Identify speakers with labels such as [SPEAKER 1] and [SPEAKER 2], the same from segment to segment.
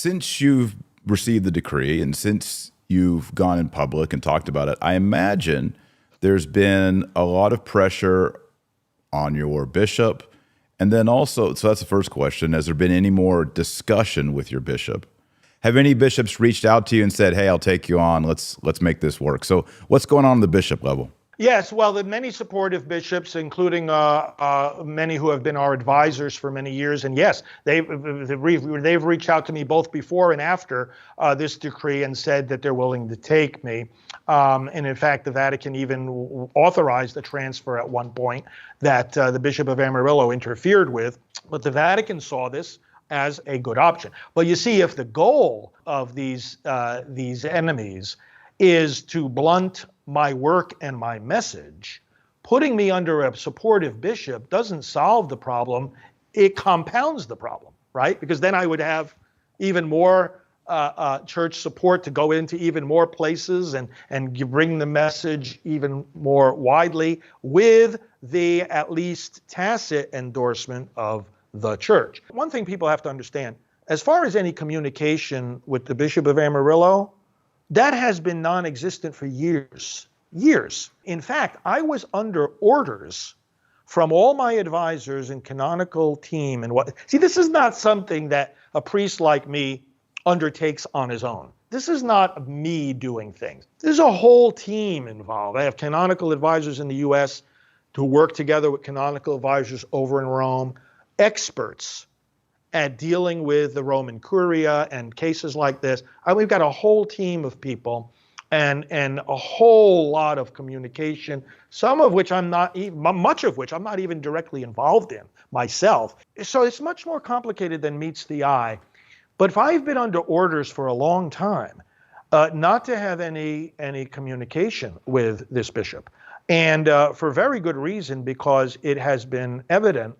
[SPEAKER 1] since you've received the decree and since you've gone in public and talked about it, I imagine there's been a lot of pressure on your bishop. And then also, so that's the first question, has there been any more discussion with your bishop? Have any bishops reached out to you and said, hey, I'll take you on, let's make this work? So what's going on the bishop level?
[SPEAKER 2] Yes, well, the many supportive bishops, including many who have been our advisors for many years, and yes, they've reached out to me both before and after this decree and said that they're willing to take me. And in fact, the Vatican even authorized the transfer at one point that the Bishop of Amarillo interfered with, but the Vatican saw this as a good option. But you see, if the goal of these enemies is to blunt my work and my message, putting me under a supportive bishop doesn't solve the problem. It compounds the problem, right? Because then I would have even more church support to go into even more places and bring the message even more widely with the at least tacit endorsement of the church. One thing people have to understand, as far as any communication with the Bishop of Amarillo, that has been non-existent for years. In fact, I was under orders from all my advisors and canonical team and see, this is not something that a priest like me undertakes on his own. This is not me doing things. There's a whole team involved. I have canonical advisors in the U.S. who work together with canonical advisors over in Rome, experts at dealing with the Roman Curia and cases like this. We've got a whole team of people and a whole lot of communication, much of which I'm not even directly involved in myself. So it's much more complicated than meets the eye. But if I've been under orders for a long time not to have any communication with this bishop, and for very good reason, because it has been evident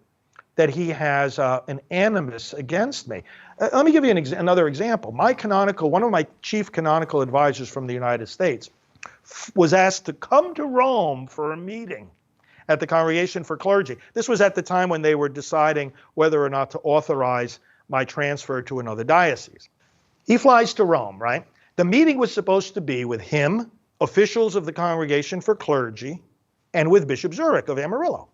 [SPEAKER 2] that he has an animus against me. Let me give you another example. One of my chief canonical advisors from the United States was asked to come to Rome for a meeting at the Congregation for Clergy. This was at the time when they were deciding whether or not to authorize my transfer to another diocese. He flies to Rome, right? The meeting was supposed to be with him, officials of the Congregation for Clergy, and with Bishop Zurich of Amarillo.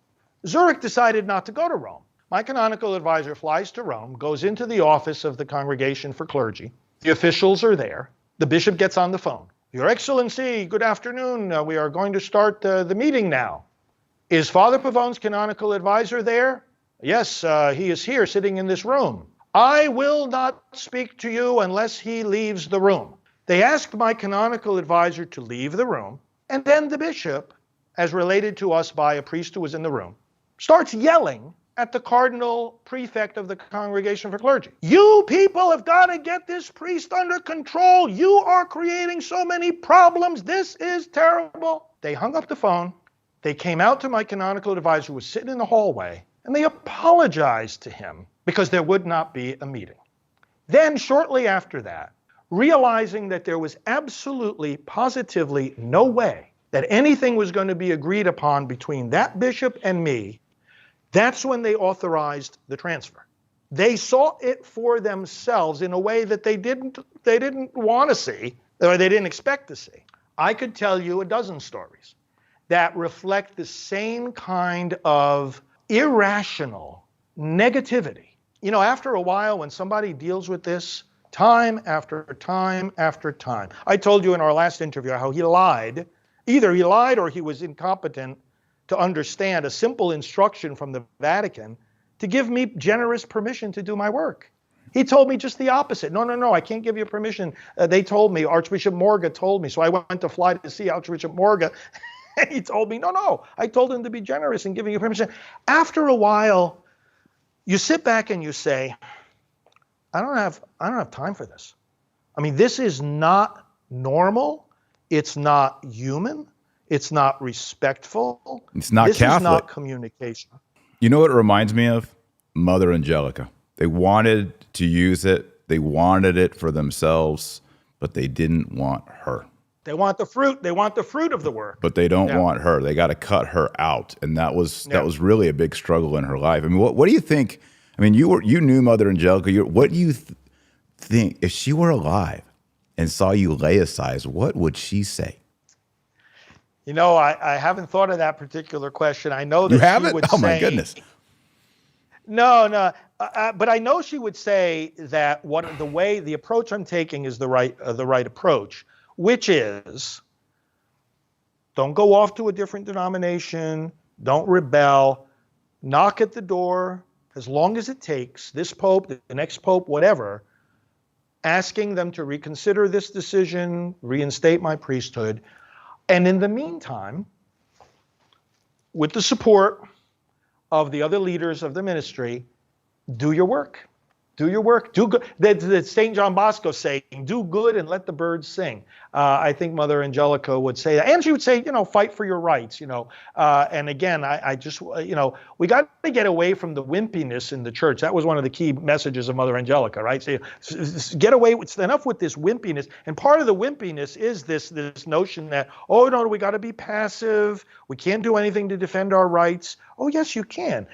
[SPEAKER 2] Zurich decided not to go to Rome. My canonical advisor flies to Rome, goes into the office of the Congregation for Clergy. The officials are there. The bishop gets on the phone. Your Excellency, good afternoon. We are going to start the meeting now. Is Father Pavone's canonical advisor there? Yes, he is here sitting in this room. I will not speak to you unless he leaves the room. They asked my canonical advisor to leave the room, and then the bishop, as related to us by a priest who was in the room, starts yelling at the cardinal prefect of the Congregation for Clergy. You people have got to get this priest under control. You are creating so many problems. This is terrible. They hung up the phone. They came out to my canonical advisor who was sitting in the hallway, and they apologized to him because there would not be a meeting. Then shortly after that, realizing that there was absolutely, positively no way that anything was going to be agreed upon between that bishop and me, that's when they authorized the transfer. They saw it for themselves in a way that they didn't want to see, or they didn't expect to see. I could tell you a dozen stories that reflect the same kind of irrational negativity. You know, after a while, when somebody deals with this time after time after time, I told you in our last interview how he lied. Either he lied or he was incompetent to understand a simple instruction from the Vatican to give me generous permission to do my work. He told me just the opposite. No, I can't give you permission. They told me, Archbishop Morga told me. So I went to fly to see Archbishop Morga. He told me, no, I told him to be generous in giving you permission. After a while, you sit back and you say, I don't have time for this. I mean, this is not normal. It's not human. It's not respectful.
[SPEAKER 1] It's not Catholic.
[SPEAKER 2] This is not communication.
[SPEAKER 1] You know what it reminds me of? Mother Angelica. They wanted to use it. They wanted it for themselves, but they didn't want her.
[SPEAKER 2] They want the fruit. They want the fruit of the work.
[SPEAKER 1] But they don't want her. They got to cut her out. And that was really a big struggle in her life. I mean, what do you think? I mean, you knew Mother Angelica. What do you think if she were alive and saw you laicize, what would she say?
[SPEAKER 2] You know, I haven't thought of that particular question. I know
[SPEAKER 1] You
[SPEAKER 2] that she
[SPEAKER 1] haven't?
[SPEAKER 2] would
[SPEAKER 1] Oh my
[SPEAKER 2] say,
[SPEAKER 1] goodness.
[SPEAKER 2] no, no, but I know she would say that the approach I'm taking is the right approach, which is don't go off to a different denomination, don't rebel, knock at the door as long as it takes, this pope, the next pope, whatever, asking them to reconsider this decision, reinstate my priesthood. And in the meantime, with the support of the other leaders of the ministry, do your work. Do your work. Do good. The St. John Bosco saying, do good and let the birds sing. I think Mother Angelica would say that. And she would say, fight for your rights, And again, I just, we got to get away from the wimpiness in the church. That was one of the key messages of Mother Angelica, right? So get away, enough with this wimpiness. And part of the wimpiness is this notion that, oh, no, we got to be passive. We can't do anything to defend our rights. Oh, yes, you can.